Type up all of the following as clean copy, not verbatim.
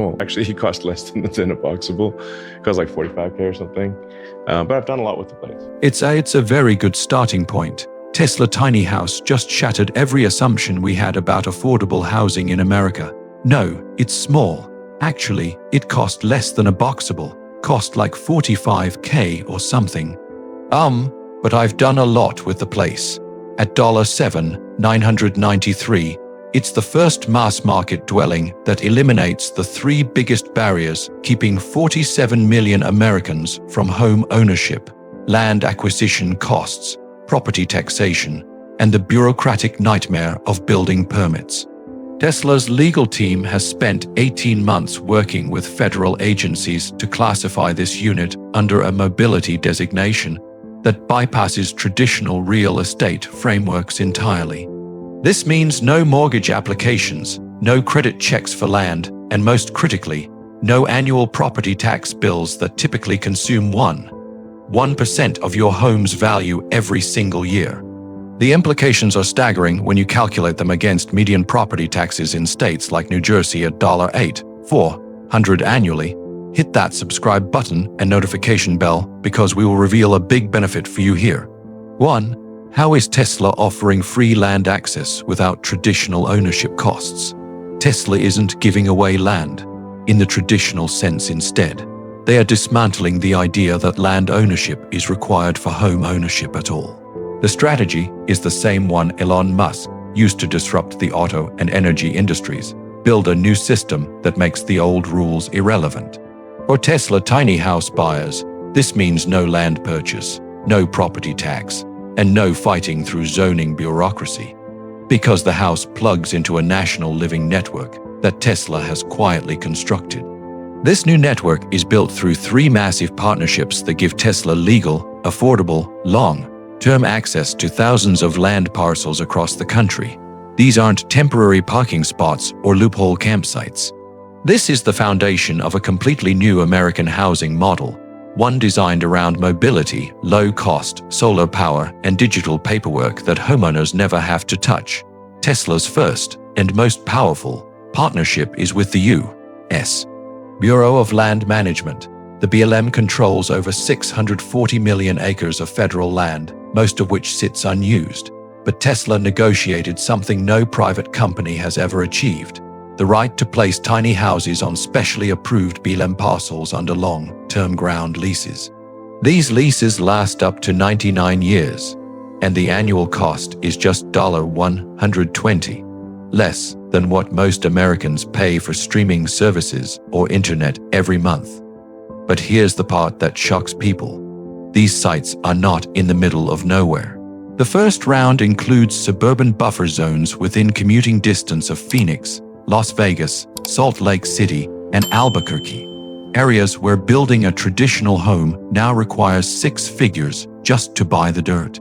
Well, actually, he cost less than a boxable. It cost like 45K or something. But I've done a lot with the place. It's a very good starting point. Tesla Tiny House just shattered every assumption we had about affordable housing in America. No, it's small. Actually, it cost less than a boxable. Cost like 45K or something. But I've done a lot with the place. At $7,993, it's the first mass market dwelling that eliminates the three biggest barriers keeping 47 million Americans from home ownership: land acquisition costs, property taxation, and the bureaucratic nightmare of building permits. Tesla's legal team has spent 18 months working with federal agencies to classify this unit under a mobility designation that bypasses traditional real estate frameworks entirely. This means no mortgage applications, no credit checks for land, and most critically, no annual property tax bills that typically consume 1% of your home's value every single year. The implications are staggering when you calculate them against median property taxes in states like New Jersey at $8,400 annually. Hit that subscribe button and notification bell because we will reveal a big benefit for you here. 1. How is Tesla offering free land access without traditional ownership costs? Tesla isn't giving away land in the traditional sense. Instead, they are dismantling the idea that land ownership is required for home ownership at all. The strategy is the same one Elon Musk used to disrupt the auto and energy industries: build a new system that makes the old rules irrelevant. For Tesla tiny house buyers, this means no land purchase, no property tax, and no fighting through zoning bureaucracy, because the house plugs into a national living network that Tesla has quietly constructed. This new network is built through three massive partnerships that give Tesla legal, affordable, long-term access to thousands of land parcels across the country. These aren't temporary parking spots or loophole campsites. This is the foundation of a completely new American housing model, one designed around mobility, low-cost, solar power, and digital paperwork that homeowners never have to touch. Tesla's first and most powerful partnership is with the U.S. Bureau of Land Management. The BLM controls over 640 million acres of federal land, most of which sits unused. But Tesla negotiated something no private company has ever achieved: the right to place tiny houses on specially approved BLM parcels under long-term ground leases. These leases last up to 99 years, and the annual cost is just $120, less than what most Americans pay for streaming services or internet every month. But here's the part that shocks people. These sites are not in the middle of nowhere. The first round includes suburban buffer zones within commuting distance of Phoenix, Las Vegas, Salt Lake City, and Albuquerque, areas where building a traditional home now requires six figures just to buy the dirt.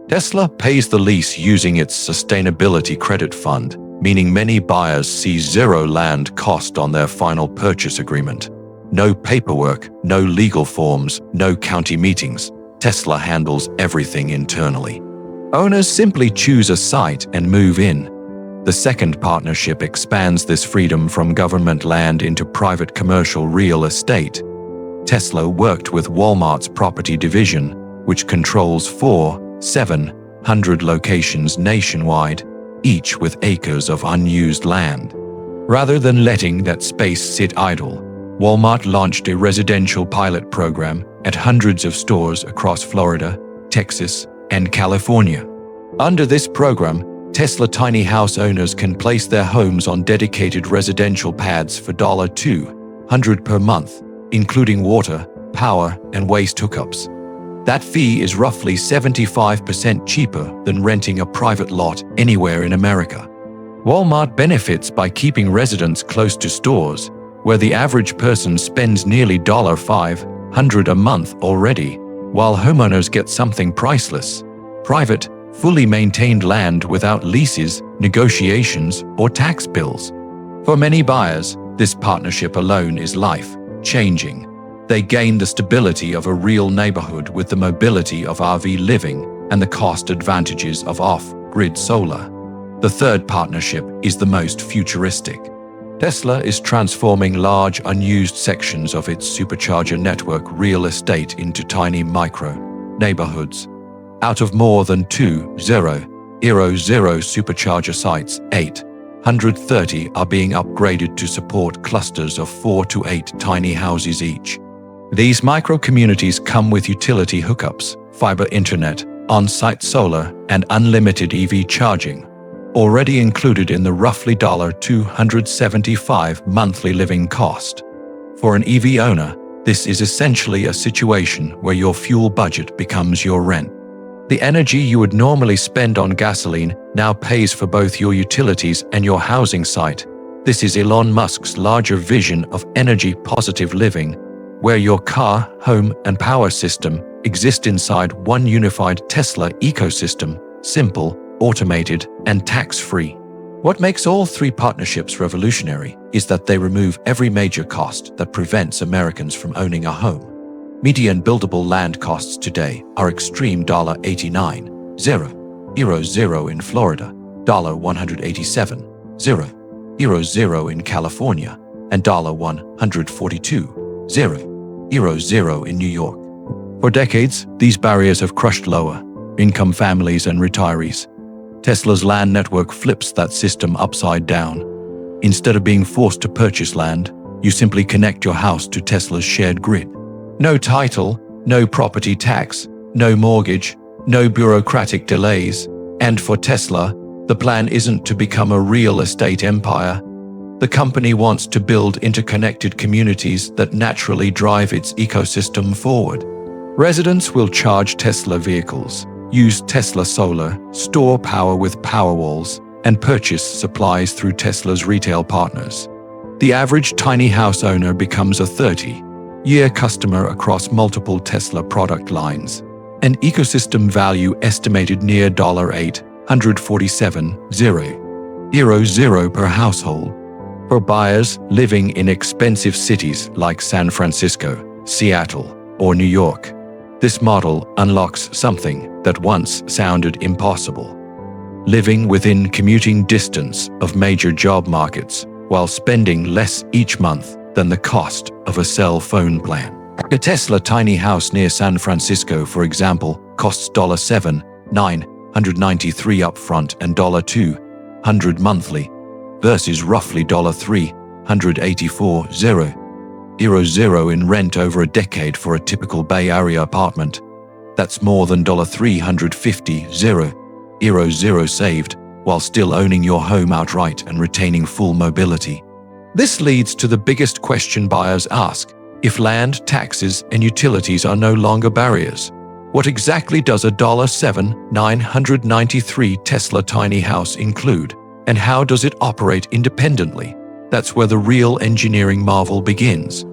Tesla pays the lease using its sustainability credit fund, meaning many buyers see zero land cost on their final purchase agreement. No paperwork, no legal forms, no county meetings. Tesla handles everything internally. Owners simply choose a site and move in. The second partnership expands this freedom from government land into private commercial real estate. Tesla worked with Walmart's property division, which controls 700 locations nationwide, each with acres of unused land. Rather than letting that space sit idle, Walmart launched a residential pilot program at hundreds of stores across Florida, Texas, and California. Under this program, Tesla tiny house owners can place their homes on dedicated residential pads for $200 per month, including water, power, and waste hookups. That fee is roughly 75% cheaper than renting a private lot anywhere in America. Walmart benefits by keeping residents close to stores, where the average person spends nearly $500 a month already, while homeowners get something priceless: private, fully maintained land without leases, negotiations, or tax bills. For many buyers, this partnership alone is life-changing. They gain the stability of a real neighborhood with the mobility of RV living and the cost advantages of off-grid solar. The third partnership is the most futuristic. Tesla is transforming large, unused sections of its supercharger network real estate into tiny micro neighborhoods. Out of more than 2,000 supercharger sites, 830 are being upgraded to support clusters of 4 to 8 tiny houses each. These micro-communities come with utility hookups, fiber internet, on-site solar, and unlimited EV charging, already included in the roughly $275 monthly living cost. For an EV owner, this is essentially a situation where your fuel budget becomes your rent. The energy you would normally spend on gasoline now pays for both your utilities and your housing site. This is Elon Musk's larger vision of energy-positive living, where your car, home, and power system exist inside one unified Tesla ecosystem, simple, automated, and tax-free. What makes all three partnerships revolutionary is that they remove every major cost that prevents Americans from owning a home. Median buildable land costs today are extreme $89,000 in Florida, $187,000 in California, and $142,000 in New York. For decades, these barriers have crushed lower-income families and retirees. Tesla's land network flips that system upside down. Instead of being forced to purchase land, you simply connect your house to Tesla's shared grid. No title, no property tax, no mortgage, no bureaucratic delays. And for Tesla, the plan isn't to become a real estate empire. The company wants to build interconnected communities that naturally drive its ecosystem forward. Residents will charge Tesla vehicles, use Tesla solar, store power with Powerwalls, and purchase supplies through Tesla's retail partners. The average tiny house owner becomes a 30-year customer across multiple Tesla product lines, an ecosystem value estimated near $847,000 per household. For buyers living in expensive cities like San Francisco, Seattle, or New York, this model unlocks something that once sounded impossible: living within commuting distance of major job markets while spending less each month than the cost of a cell phone plan. A Tesla tiny house near San Francisco, for example, costs $7,993 upfront and $200 monthly, versus roughly $384,000 in rent over a decade for a typical Bay Area apartment. That's more than $350,000 saved while still owning your home outright and retaining full mobility. This leads to the biggest question buyers ask: if land, taxes, and utilities are no longer barriers, what exactly does a $7,993 Tesla tiny house include, and how does it operate independently? That's where the real engineering marvel begins.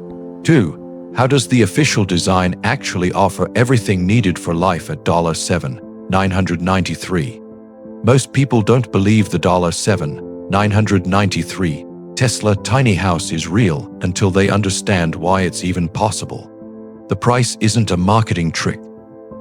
2. How does the official design actually offer everything needed for life at $7,993? Most people don't believe the $7,993 Tesla tiny house is real until they understand why it's even possible. The price isn't a marketing trick.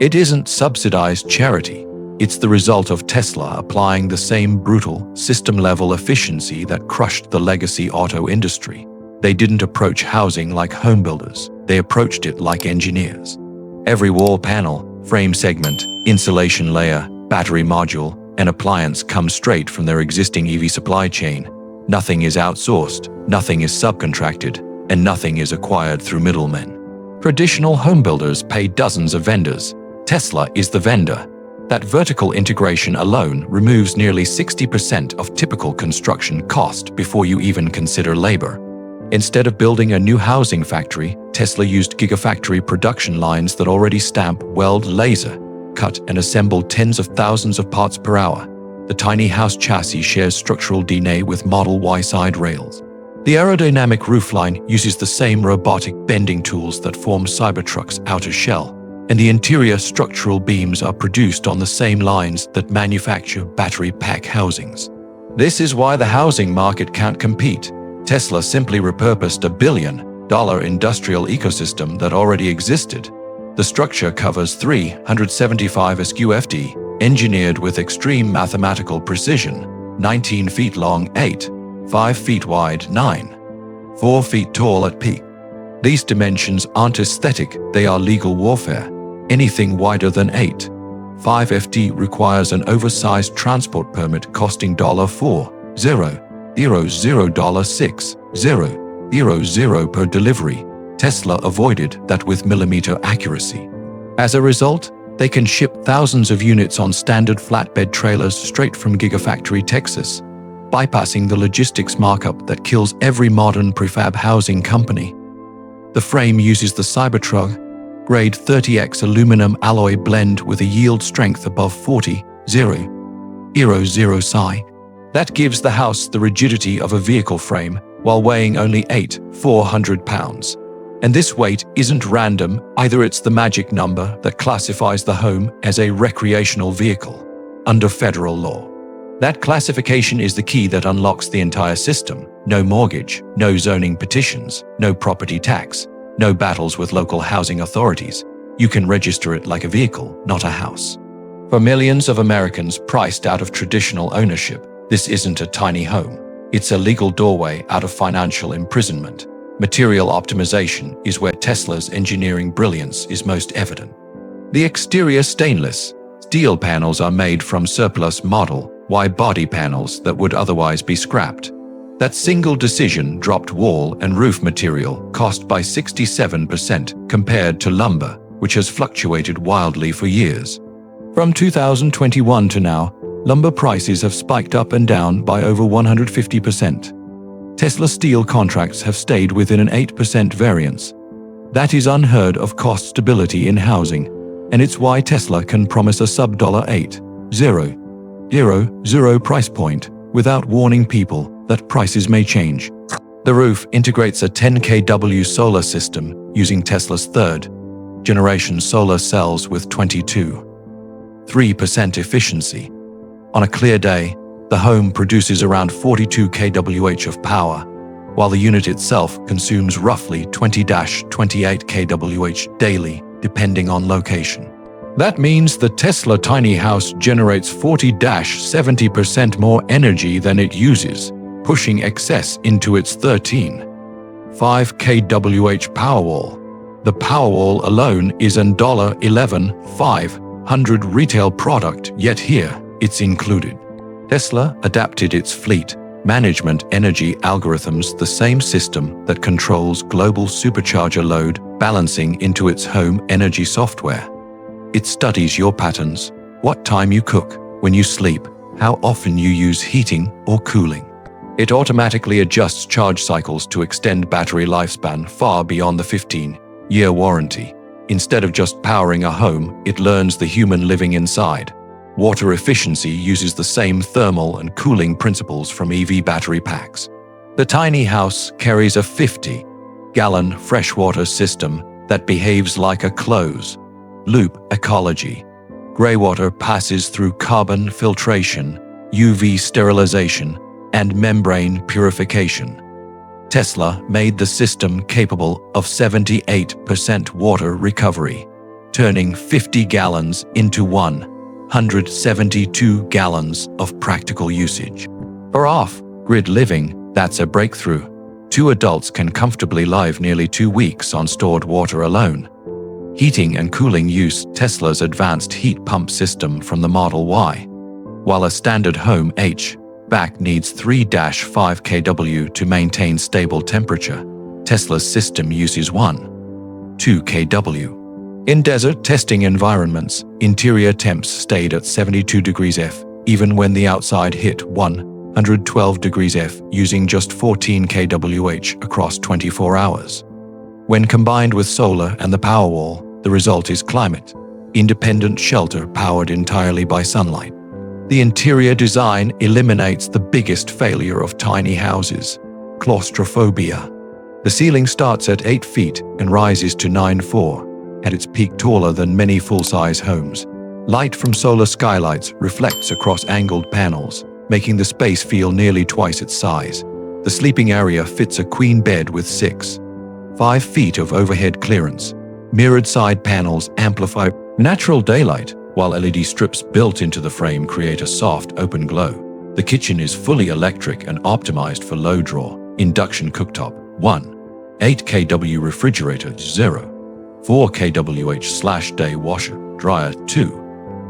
It isn't subsidized charity. It's the result of Tesla applying the same brutal, system-level efficiency that crushed the legacy auto industry. They didn't approach housing like home builders. They approached it like engineers. Every wall panel, frame segment, insulation layer, battery module, and appliance come straight from their existing EV supply chain. Nothing is outsourced, nothing is subcontracted, and nothing is acquired through middlemen. Traditional home builders pay dozens of vendors. Tesla is the vendor. That vertical integration alone removes nearly 60% of typical construction cost before you even consider labor. Instead of building a new housing factory, Tesla used gigafactory production lines that already stamp, weld, laser, cut, and assemble tens of thousands of parts per hour. The tiny house chassis shares structural DNA with Model Y side rails. The aerodynamic roofline uses the same robotic bending tools that form Cybertruck's outer shell, and the interior structural beams are produced on the same lines that manufacture battery pack housings. This is why the housing market can't compete. Tesla simply repurposed $1 billion industrial ecosystem that already existed. The structure covers 375 SQFT, engineered with extreme mathematical precision, 19 feet long, 8 5 feet wide, 9. 4 feet tall at peak. These dimensions aren't aesthetic, they are legal warfare. Anything wider than 8. 5 FT requires an oversized transport permit costing $4,000,600 per delivery. Tesla avoided that with millimeter accuracy. As a result, they can ship thousands of units on standard flatbed trailers straight from Gigafactory Texas, bypassing the logistics markup that kills every modern prefab housing company. The frame uses the Cybertruck grade 30X aluminum alloy blend with a yield strength above 40,000 psi. That gives the house the rigidity of a vehicle frame while weighing only 400 pounds. And this weight isn't random, either. It's the magic number that classifies the home as a recreational vehicle under federal law. That classification is the key that unlocks the entire system. No mortgage, no zoning petitions, no property tax, no battles with local housing authorities. You can register it like a vehicle, not a house. For millions of Americans priced out of traditional ownership, this isn't a tiny home. It's a legal doorway out of financial imprisonment. Material optimization is where Tesla's engineering brilliance is most evident. The exterior stainless steel panels are made from surplus Model Y body panels that would otherwise be scrapped. That single decision dropped wall and roof material cost by 67% compared to lumber, which has fluctuated wildly for years. From 2021 to now, lumber prices have spiked up and down by over 150%. Tesla steel contracts have stayed within an 8% variance. That is unheard of cost stability in housing, and it's why Tesla can promise a sub-$8,000 price point without warning people that prices may change. The roof integrates a 10 kW solar system using Tesla's third-generation solar cells with 22.3% efficiency. On a clear day, the home produces around 42 kWh of power, while the unit itself consumes roughly 20-28 kWh daily, depending on location. That means the Tesla tiny house generates 40-70% more energy than it uses, pushing excess into its 13.5 kWh Powerwall. The Powerwall alone is an $11,500 retail product, yet here, it's included. Tesla adapted its fleet management energy algorithms, the same system that controls global supercharger load balancing, into its home energy software. It studies your patterns, what time you cook, when you sleep, how often you use heating or cooling. It automatically adjusts charge cycles to extend battery lifespan far beyond the 15-year warranty. Instead of just powering a home, it learns the human living inside. Water efficiency uses the same thermal and cooling principles from EV battery packs. The tiny house carries a 50-gallon freshwater system that behaves like a closed-loop ecology. Greywater passes through carbon filtration, UV sterilization, and membrane purification. Tesla made the system capable of 78% water recovery, turning 50 gallons into 172 gallons of practical usage. For off-grid living, that's a breakthrough. 2 adults can comfortably live nearly 2 weeks on stored water alone. Heating and cooling use Tesla's advanced heat pump system from the Model Y. While a standard home HVAC needs 3-5 kW to maintain stable temperature, Tesla's system uses 1-2 kW. In desert testing environments, interior temps stayed at 72 degrees F, even when the outside hit 112 degrees F, using just 14 kWh across 24 hours. When combined with solar and the Powerwall, the result is climate-independent shelter powered entirely by sunlight. The interior design eliminates the biggest failure of tiny houses: claustrophobia. The ceiling starts at 8 feet and rises to 9.4. At its peak, taller than many full-size homes. Light from solar skylights reflects across angled panels, making the space feel nearly twice its size. The sleeping area fits a queen bed with 5 feet of overhead clearance. Mirrored side panels amplify natural daylight, while LED strips built into the frame create a soft, open glow. The kitchen is fully electric and optimized for low draw, induction cooktop, 1. 8 kW refrigerator, 0. 4 kWh/day washer, dryer, 2.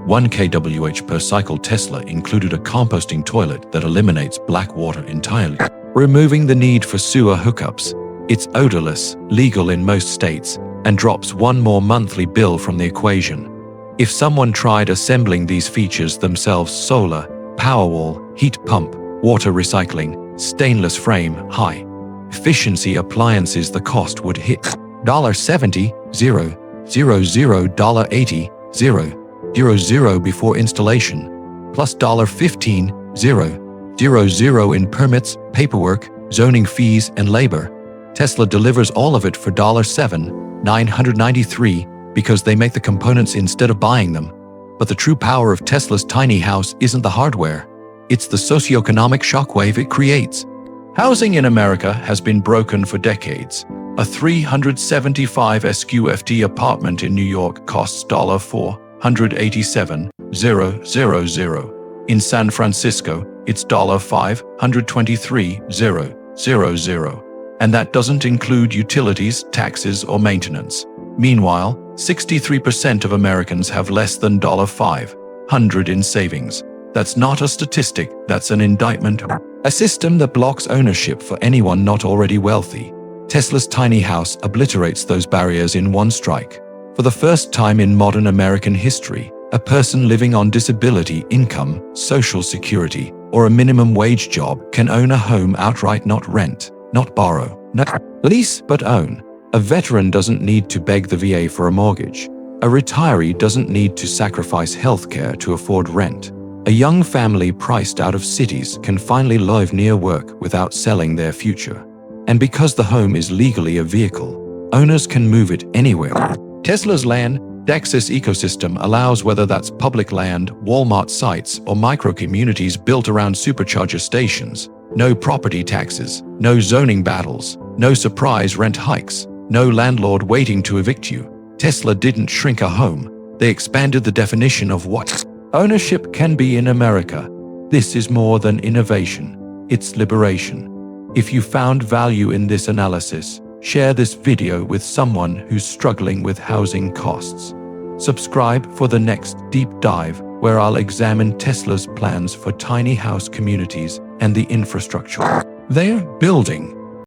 1 kWh per cycle. Tesla included a composting toilet that eliminates black water entirely, removing the need for sewer hookups. It's odorless, legal in most states, and drops one more monthly bill from the equation. If someone tried assembling these features themselves, solar, Powerwall, heat pump, water recycling, stainless frame, high efficiency appliances, the cost would hit $70, $0, $80, $0 before installation, plus $15, $0 in permits, paperwork, zoning fees, and labor. Tesla delivers all of it for $7,993 because they make the components instead of buying them. But the true power of Tesla's tiny house isn't the hardware. It's the socioeconomic shockwave it creates. Housing in America has been broken for decades. A 375 SQFT apartment in New York costs $487,000. In San Francisco, it's $523,000. And that doesn't include utilities, taxes, or maintenance. Meanwhile, 63% of Americans have less than $500 in savings. That's not a statistic, that's an indictment. A system that blocks ownership for anyone not already wealthy. Tesla's tiny house obliterates those barriers in one strike. For the first time in modern American history, a person living on disability income, Social Security, or a minimum wage job can own a home outright, not rent, not borrow, not lease, but own. A veteran doesn't need to beg the VA for a mortgage. A retiree doesn't need to sacrifice healthcare to afford rent. A young family priced out of cities can finally live near work without selling their future. And because the home is legally a vehicle, owners can move it anywhere. Tesla's land access ecosystem allows, whether that's public land, Walmart sites, or micro-communities built around supercharger stations, no property taxes, no zoning battles, no surprise rent hikes, no landlord waiting to evict you. Tesla didn't shrink a home. They expanded the definition of what ownership can be in America. This is more than innovation. It's liberation. If you found value in this analysis, share this video with someone who's struggling with housing costs. Subscribe for the next deep dive, where I'll examine Tesla's plans for tiny house communities and the infrastructure they're building.